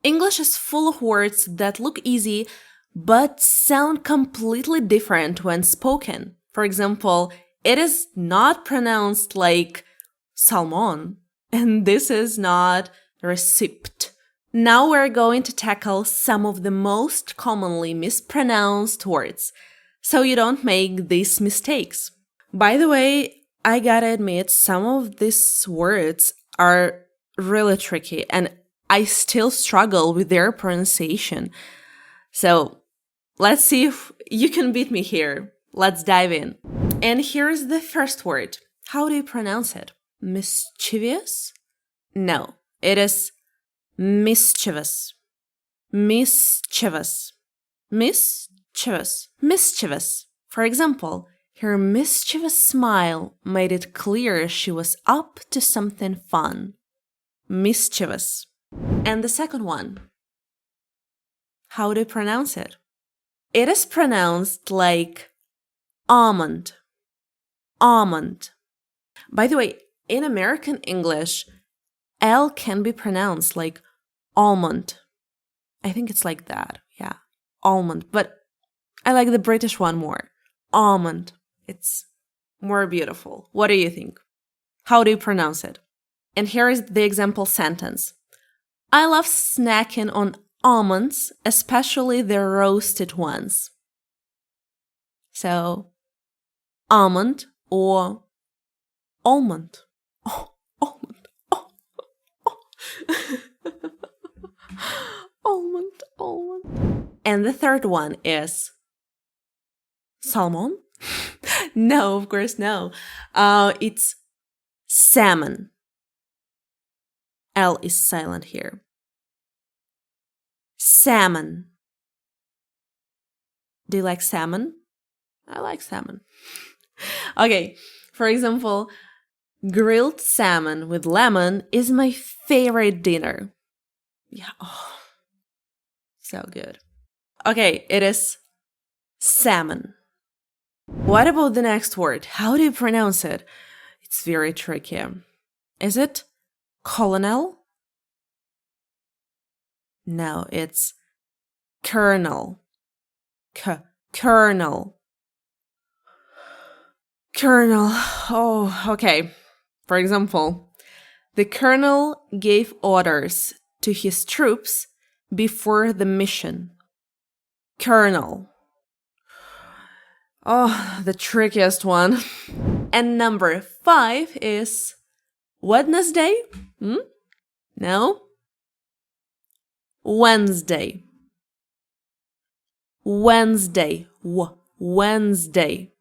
English is full of words that look easy but sound completely different when spoken. For example, it is not pronounced like Salmon, and this is not receipt. Now we're going to tackle some of the most commonly mispronounced words, so you don't make these mistakes. By the way, I gotta admit, some of these words are really tricky, and I still struggle with their pronunciation. So let's see if you can beat me here. Let's dive in. And here's the first word. How do you pronounce it? Mischievous? No, it is mischievous. Mischievous. Mischievous. Mischievous. For example, her mischievous smile made it clear she was up to something fun. Mischievous. And the second one. How do you pronounce it? It is pronounced like almond. Almond. By the way, in American English, L can be pronounced like almond. I think it's like that. Yeah, almond. But I like the British one more. Almond. It's more beautiful. What do you think? How do you pronounce it? And here is the example sentence. I love snacking on almonds, especially the roasted ones. So, almond or almond. Oh, almond. Oh, oh. Almond, almond. And the third one is salmon? No, of course, no. It's salmon. L is silent here. Salmon. Do you like salmon? I like salmon. Okay, for example, grilled salmon with lemon is my favorite dinner. Yeah, oh, so good. Okay, it is salmon. What about the next word? How do you pronounce it? It's very tricky. Is it colonel? No, it's kernel. Kernel. Colonel. Oh, okay. For example, the colonel gave orders to his troops before the mission. Colonel. Oh, the trickiest one. And number 5 is Wednesday? No? Wednesday. Wednesday. Wednesday.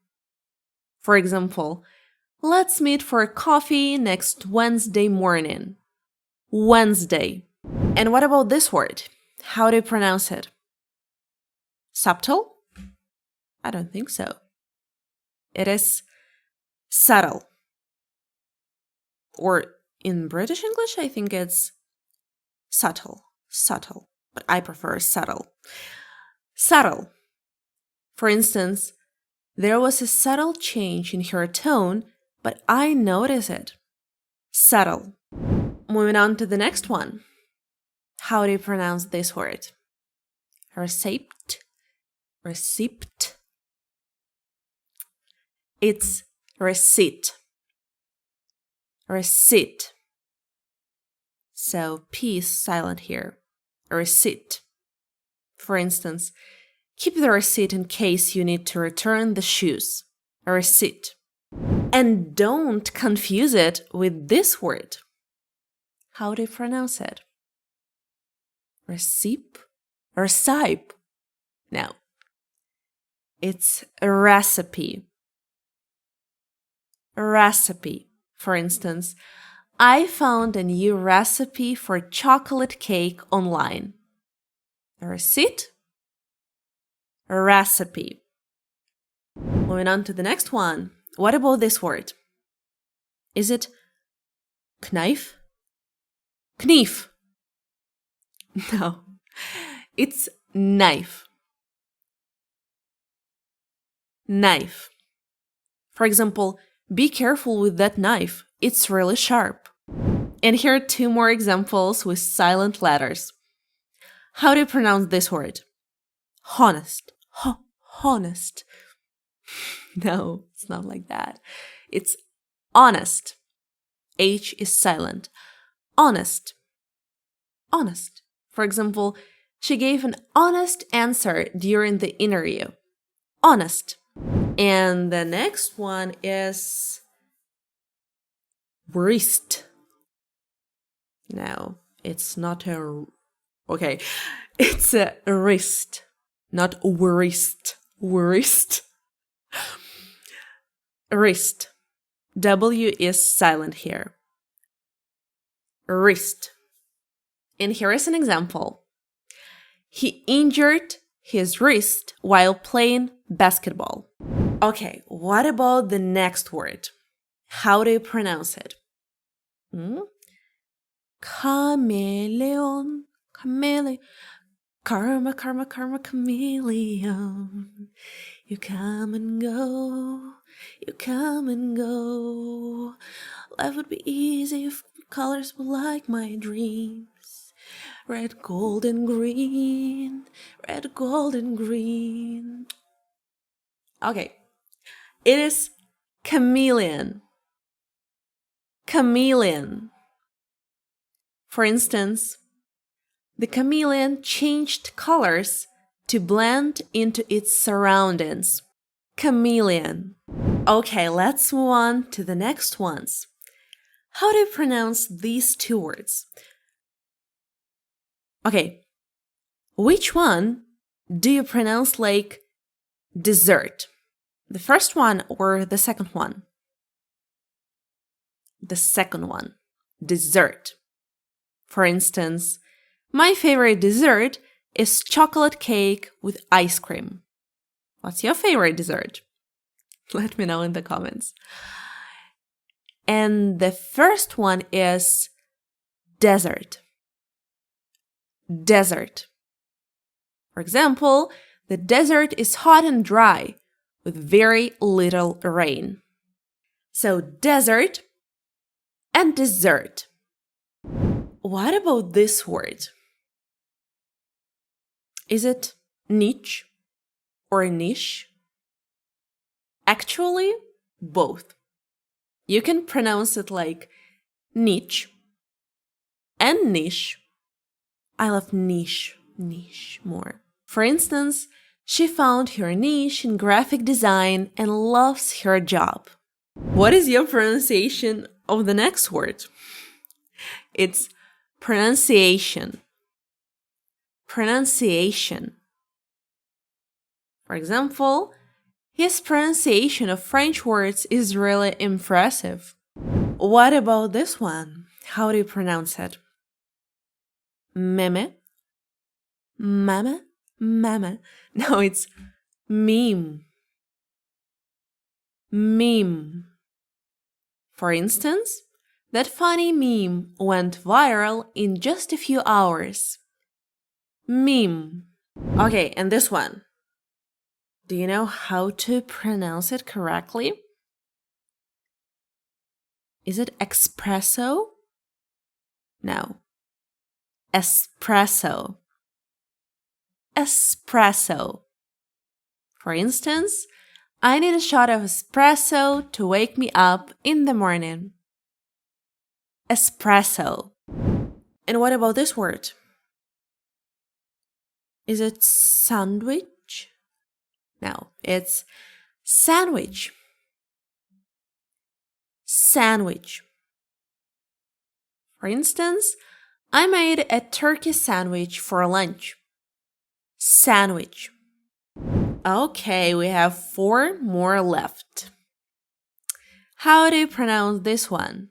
For example, let's meet for coffee next Wednesday morning. Wednesday. And what about this word? How do you pronounce it? Subtle? I don't think so. It is subtle. Or in British English, I think it's subtle. Subtle. But I prefer subtle. Subtle. For instance, there was a subtle change in her tone, but I noticed it. Subtle. Moving on to the next one. How do you pronounce this word? Receipt. Receipt. It's receipt. Receipt. So P is silent here. Receipt. For instance, keep the receipt in case you need to return the shoes. A receipt. And don't confuse it with this word. How do you pronounce it? Receipt? Recipe? No. It's a recipe. Recipe. For instance, I found a new recipe for chocolate cake online. A receipt? A recipe. Moving on to the next one. What about this word? Is it knife? Knief. No, it's knife. Knife. For example, be careful with that knife. It's really sharp. And here are 2 more examples with silent letters. How do you pronounce this word? Honest. Honest. No, it's not like that. It's honest. H is silent. Honest. Honest. For example, she gave an honest answer during the interview. Honest. And the next one is wrist. No, it's not a... Okay, it's a wrist, not wrist. Wrist. Wrist. W is silent here. Wrist. And here is an example. He injured his wrist while playing basketball. Okay, what about the next word? How do you pronounce it? Chameleon. Chameleon. Karma, karma, karma, chameleon. You come and go. You come and go. Life would be easy if colors were like my dreams. Red, gold, and green. Red, gold, and green. Okay. It is chameleon. Chameleon. For instance, the chameleon changed colors to blend into its surroundings. Chameleon. Okay, let's move on to the next ones. How do you pronounce these two words? Okay, which one do you pronounce like dessert? The first one or the second one? The second one, dessert. For instance, my favorite dessert is chocolate cake with ice cream. What's your favorite dessert? Let me know in the comments. And the first one is desert. Desert. For example, the desert is hot and dry with very little rain. So desert and dessert. What about this word? Is it niche or niche? Actually, both. You can pronounce it like niche and niche. I love niche more. For instance, she found her niche in graphic design and loves her job. What is your pronunciation of the next word? It's pronunciation. Pronunciation. For example, his pronunciation of French words is really impressive. What about this one? How do you pronounce it? Meme? Mama? Mama? No, it's meme. Meme. For instance, that funny meme went viral in just a few hours. Meme. Okay, and this one. Do you know how to pronounce it correctly? Is it espresso? No. Espresso. Espresso. For instance, I need a shot of espresso to wake me up in the morning. Espresso. And what about this word? Is it sandwich? No, it's sandwich. Sandwich. For instance, I made a turkey sandwich for lunch. Sandwich. Okay, we have 4 more left. How do you pronounce this one?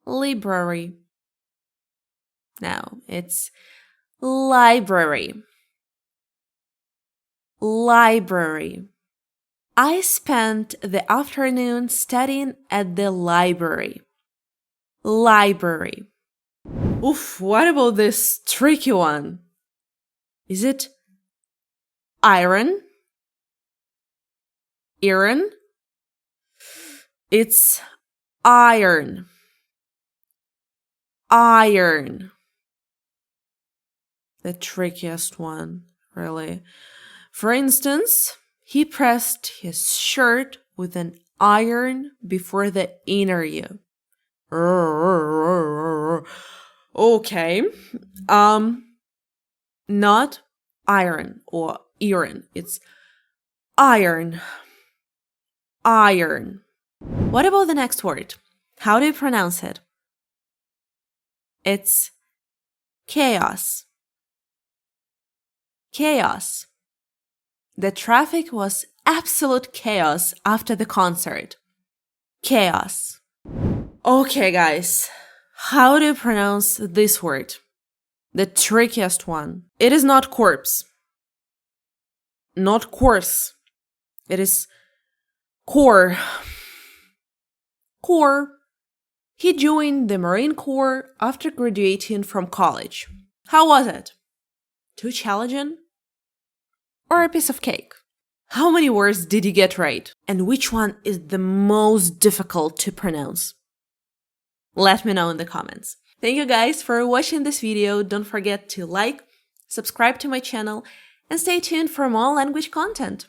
Library. No, it's library. Library. I spent the afternoon studying at the library. Library. Oof, what about this tricky one? Is it iron? Iron? It's iron. Iron. the trickiest one, really. For instance, he pressed his shirt with an iron before the interview. Okay. Not iron or iron. It's iron. Iron. What about the next word? How do you pronounce it? It's chaos. Chaos. The traffic was absolute chaos after the concert. Chaos. Okay, guys. How do you pronounce this word? The trickiest one. It is not corpse. Not course. It is core. Core. He joined the Marine Corps after graduating from college. How was it? Too challenging? Or a piece of cake? How many words did you get right? And which one is the most difficult to pronounce? Let me know in the comments. Thank you guys for watching this video. Don't forget to like, subscribe to my channel, and stay tuned for more language content.